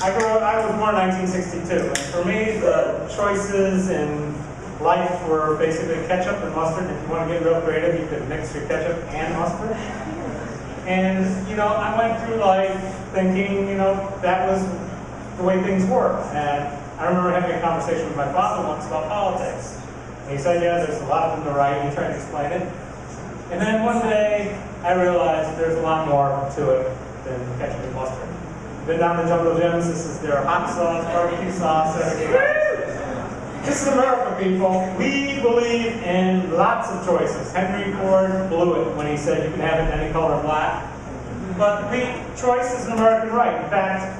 I was born in 1962, and for me, the choices in life were basically ketchup and mustard. If you want to get real creative, you could mix your ketchup and mustard. And, I went through life thinking, that was the way things were. And I remember having a conversation with my father once about politics. And he said, yeah, there's a lot of them to right, and he tried to explain it. And then one day, I realized there's a lot more to it than ketchup and mustard. Been down to Jungle Jim's. This is their hot sauce, barbecue sauce, everything else. This is America, people. We believe in lots of choices. Henry Ford blew it when he said you can have it in any color black. But choice is an American right. In fact,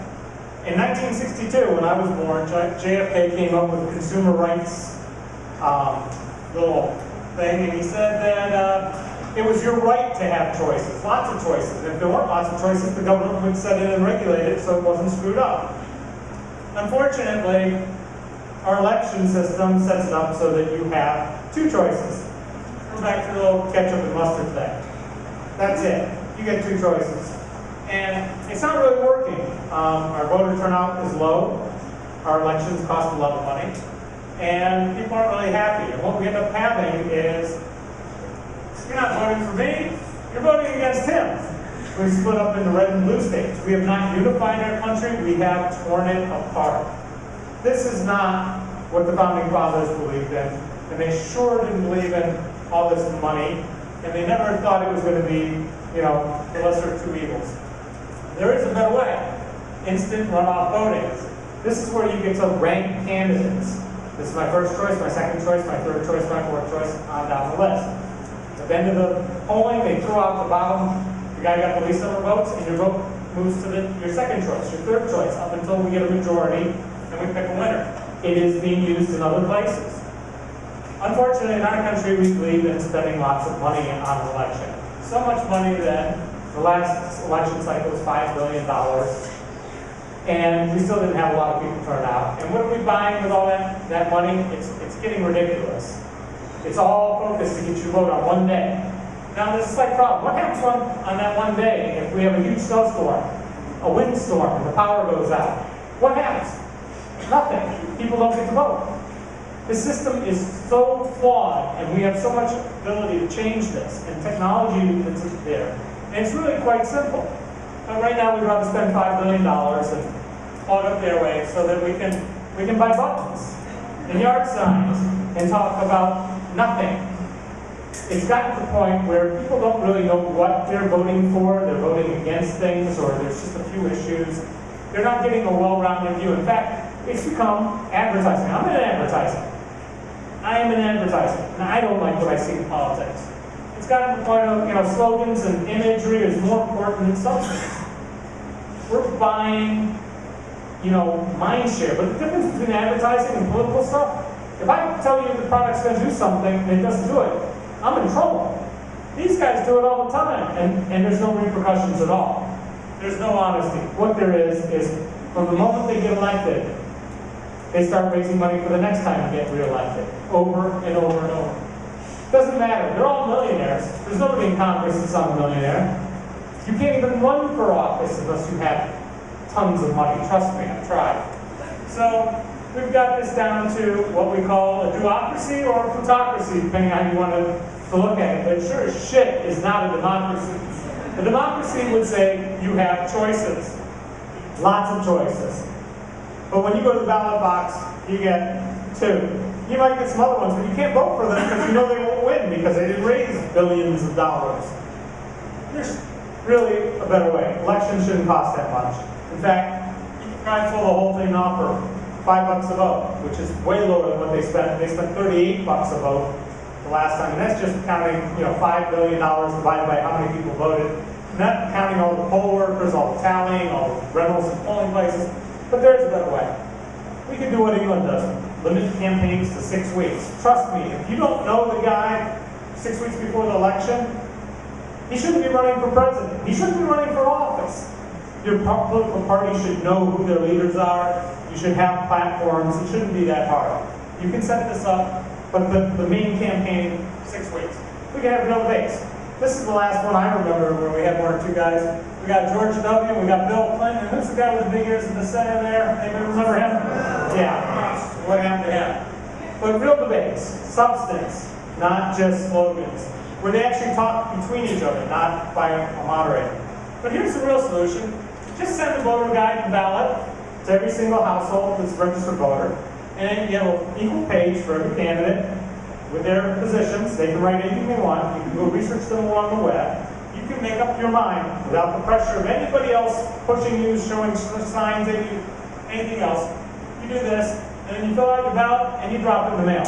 in 1962, when I was born, JFK came up with a consumer rights little thing, and he said that it was your right to have choices, lots of choices. And if there weren't lots of choices, the government would set in and regulate it so it wasn't screwed up. Unfortunately, our election system sets it up so that you have two choices. Go back to the little ketchup and mustard thing. That's it. You get two choices. And it's not really working. Our voter turnout is low. Our elections cost a lot of money. And people aren't really happy. And what we end up having is, you're not voting for me, you're voting against him. We split up into red and blue states. We have not unified our country, we have torn it apart. This is not what the founding fathers believed in, and they sure didn't believe in all this money, and they never thought it was going to be, the lesser of two evils. There is a better way. Instant runoff voting. This is where you get to rank candidates. This is my first choice, my second choice, my third choice, my fourth choice, on down the list. At the end of the polling, they throw out the bottom, the guy got the least number of votes, and your vote moves to your second choice, your third choice, up until we get a majority, and we pick a winner. It is being used in other places. Unfortunately, in our country, we believe in spending lots of money on an election. So much money that the last election cycle was $5 billion, and we still didn't have a lot of people turn out. And what are we buying with all that money? It's getting ridiculous. It's all focused to get your vote on one day. Now, there's a slight problem. What happens on that one day if we have a huge snowstorm, a windstorm, and the power goes out? What happens? Nothing. People don't get to vote. The system is so flawed, and we have so much ability to change this, and technology that's there. And it's really quite simple. But right now, we'd rather spend $5 billion and plug up their way so that we can buy buttons and yard signs and talk about nothing. It's gotten to the point where people don't really know what they're voting for. They're voting against things, or there's just a few issues. They're not getting a well-rounded view. In fact, it's become advertising. I'm in advertising. I am in advertising, and I don't like what I see in politics. It's gotten to the point of, slogans and imagery is more important than substance. We're buying, mind share. But the difference between advertising and political stuff, if I tell you the product's going to do something and it doesn't do it, I'm in trouble. These guys do it all the time, and there's no repercussions at all. There's no honesty. What there is from the moment they get elected, they start raising money for the next time to get reelected, over and over and over. Doesn't matter. They're all millionaires. There's nobody in Congress that's not a millionaire. You can't even run for office unless you have tons of money. Trust me, I've tried. So we've got this down to what we call a duocracy or a plutocracy, depending on how you want to look at it. But it sure as shit is not a democracy. A democracy would say you have choices. Lots of choices. But when you go to the ballot box, you get two. You might get some other ones, but you can't vote for them because you know they won't win because they didn't raise billions of dollars. There's really a better way. Elections shouldn't cost that much. In fact, you can try and pull the whole thing off for $5 a vote, which is way lower than what they spent. They spent $38 a vote the last time, and that's just counting, $5 billion divided by how many people voted. Not counting all the poll workers, all the tallying, all the rentals and polling places. But there's a better way. We can do what England does. Limit campaigns to 6 weeks. Trust me, if you don't know the guy 6 weeks before the election, he shouldn't be running for president. He shouldn't be running for office. Your political party should know who their leaders are. You should have platforms. It shouldn't be that hard. You can set this up, but the main campaign, 6 weeks. We can have no debates. This is the last one I remember where we had one or two guys. We got George W., we got Bill Clinton, and who's the guy with the big ears in the center there? Anybody remember him? Yeah, what happened to him? But real debates, substance, not just slogans, where they actually talk between each other, not by a moderator. But here's the real solution. Just send a voter guide and ballot to every single household that's a registered voter, and you have an equal page for every candidate with their positions. They can write anything they want. You can go research them along the web. You can make up your mind without the pressure of anybody else pushing you, showing signs at you, anything else. You do this, and then you fill out your ballot, and you drop it in the mail.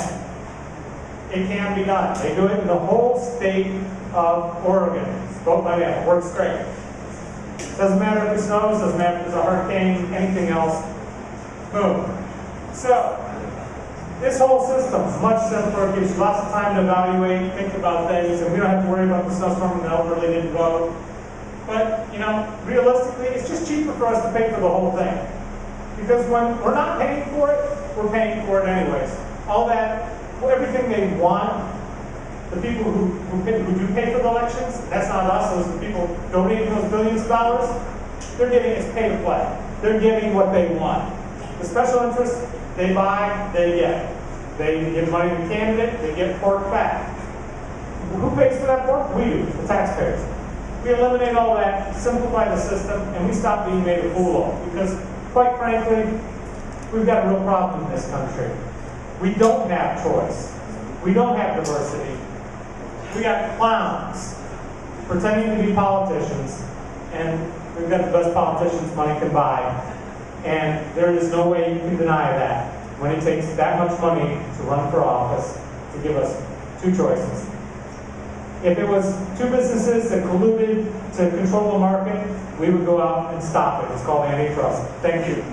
It can be done. They do it in the whole state of Oregon. Vote by mail. It works great. Doesn't matter if it snows, doesn't matter if there's a hurricane, anything else. Boom. So, this whole system is much simpler. It gives you lots of time to evaluate, think about things, and we don't have to worry about the snowstorm and the elderly didn't vote. But, you know, realistically, it's just cheaper for us to pay for the whole thing. Because when we're not paying for it, we're paying for it anyways. All that, everything they want, the people who do pay for the elections, that's not us, those are the people donating those billions of dollars, they're getting it's pay to play. They're getting what they want. The special interests, they buy, they get. They give money to the candidate, they get pork back. Who pays for that pork? We do, the taxpayers. We eliminate all that, simplify the system, and we stop being made a fool of. Because, quite frankly, we've got a real problem in this country. We don't have choice. We don't have diversity. We got clowns pretending to be politicians, and we've got the best politicians money can buy. And there is no way you can deny that when it takes that much money to run for office to give us two choices. If it was two businesses that colluded to control the market, we would go out and stop it. It's called antitrust. Thank you.